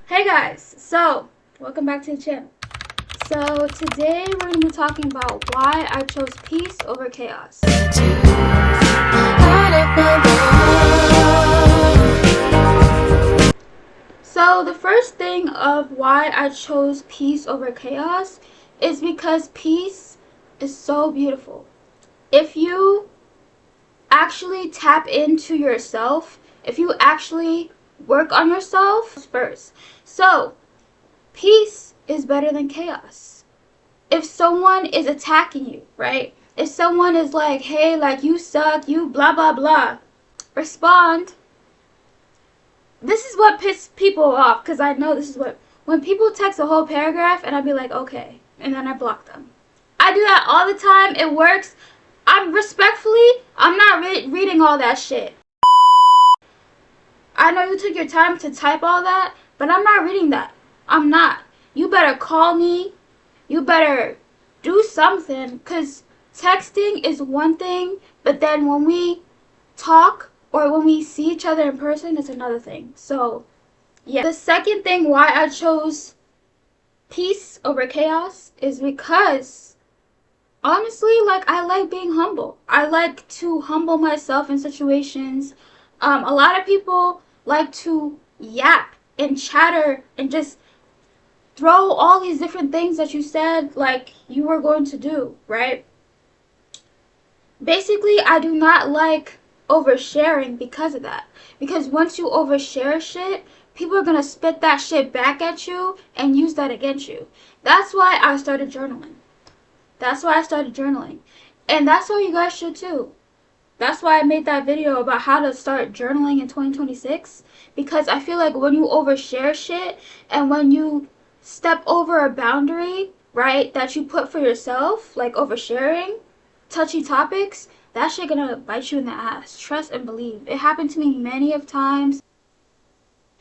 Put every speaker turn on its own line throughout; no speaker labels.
Hey guys, so welcome back to the channel. So today we're going to be talking about why I chose peace over chaos. So the first thing of why I chose peace over chaos is because peace is so beautiful. If you actually tap into yourself, if you actually work on yourself first. So peace is better than chaos. If someone is attacking you, right? If someone is like, hey, like, you suck, you blah, blah, blah, respond. This is what pisses people off, because I know this is what, when people text a whole paragraph, and I'd be like, okay, and then I block them. I do that all the time. It works. I'm not reading all that shit. I know you took your time to type all that, but I'm not reading that. I'm not. You better call me. You better do something, because texting is one thing, but then when we talk or when we see each other in person, it's another thing. So, yeah. The second thing why I chose peace over chaos is because, honestly, like, I like being humble. I like to humble myself in situations. A lot of people like to yap and chatter and just throw all these different things that you said like you were going to do, right? Basically, I do not like oversharing because of that. Because once you overshare shit, people are going to spit that shit back at you and use that against you. That's why I started journaling. And that's why you guys should too. That's why I made that video about how to start journaling in 2026. Because I feel like when you overshare shit and when you step over a boundary, right, that you put for yourself, like oversharing, touchy topics, that shit gonna bite you in the ass. Trust and believe. It happened to me many of times.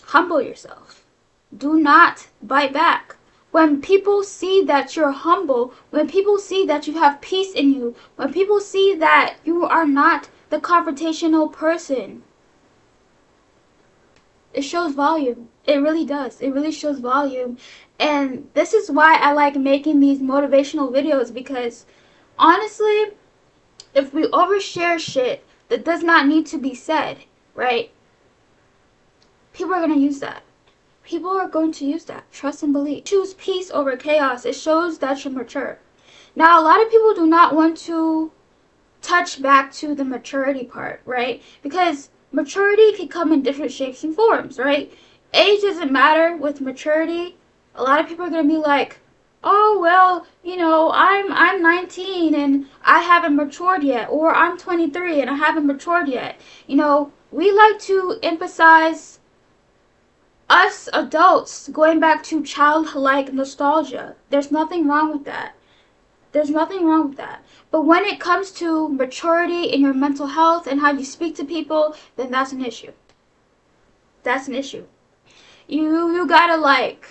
Humble yourself. Do not bite back. When people see that you're humble, when people see that you have peace in you, when people see that you are not the confrontational person, it shows volume. It really does. It really shows volume. And this is why I like making these motivational videos, because honestly, if we overshare shit that does not need to be said, right? People are going to use that. People are going to use that. Trust and believe. Choose peace over chaos. It shows that you're mature. Now, a lot of people do not want to touch back to the maturity part, right? Because maturity can come in different shapes and forms, right? Age doesn't matter with maturity. A lot of people are going to be like, oh, well, you know, I'm 19 and I haven't matured yet. Or I'm 23 and I haven't matured yet. You know, we like to emphasize us adults going back to childlike nostalgia. There's nothing wrong with that. There's nothing wrong with that. But when it comes to maturity in your mental health and how you speak to people, then that's an issue. That's an issue. You gotta, like,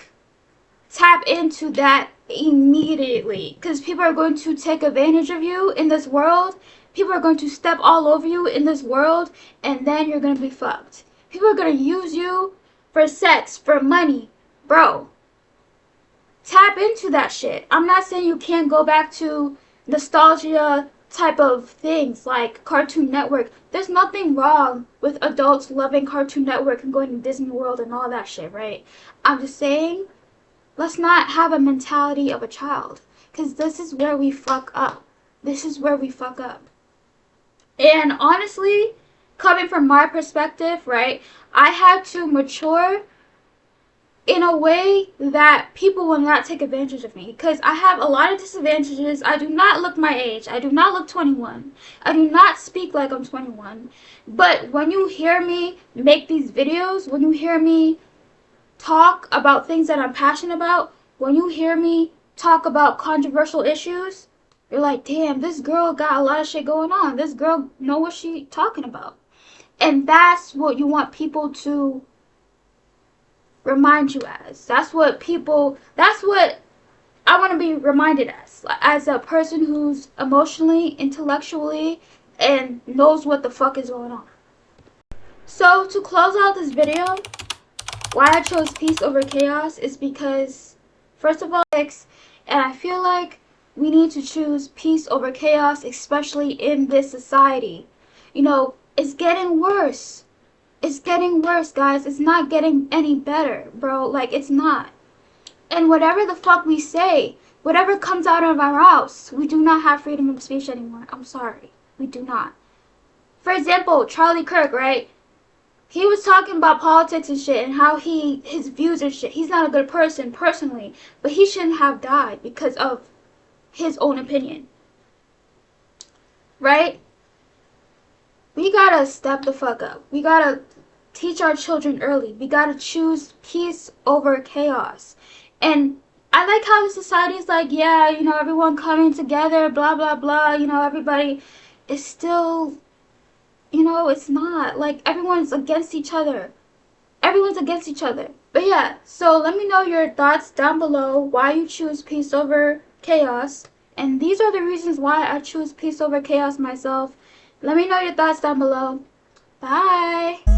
tap into that immediately. Because people are going to take advantage of you in this world. People are going to step all over you in this world. And then you're going to be fucked. People are going to use you for sex, for money. Bro, tap into that shit. I'm not saying you can't go back to nostalgia type of things like Cartoon Network. There's nothing wrong with adults loving Cartoon Network and going to Disney World and all that shit, right? I'm just saying, let's not have a mentality of a child, because this is where we fuck up. This is where we fuck up. And honestly, coming from my perspective, right, I had to mature in a way that people will not take advantage of me, because I have a lot of disadvantages. I do not look my age. I do not look 21. I do not speak like I'm 21. But when you hear me make these videos, when you hear me talk about things that I'm passionate about, when you hear me talk about controversial issues, you're like, damn, this girl got a lot of shit going on. This girl know what she talking about. And that's what you want people to remind you as. That's what I want to be reminded as a person who's emotionally, intellectually, and knows what the fuck is going on. So to close out this video, why I chose peace over chaos is because, first of all, and I feel like we need to choose peace over chaos, especially in this society. You know, it's getting worse. It's getting worse, guys. It's not getting any better, bro. Like, it's not. And whatever the fuck we say, whatever comes out of our mouths, we do not have freedom of speech anymore. I'm sorry. We do not. For example, Charlie Kirk, right? He was talking about politics and shit and how his views and shit. He's not a good person personally, but he shouldn't have died because of his own opinion. Right? We gotta step the fuck up. We gotta teach our children early. We gotta choose peace over chaos. And I like how the society is like, yeah, you know, everyone coming together, blah, blah, blah. You know, everybody is still, you know, it's not. Like, everyone's against each other. Everyone's against each other. But yeah, so let me know your thoughts down below, why you choose peace over chaos. And these are the reasons why I choose peace over chaos myself. Let me know your thoughts down below. Bye.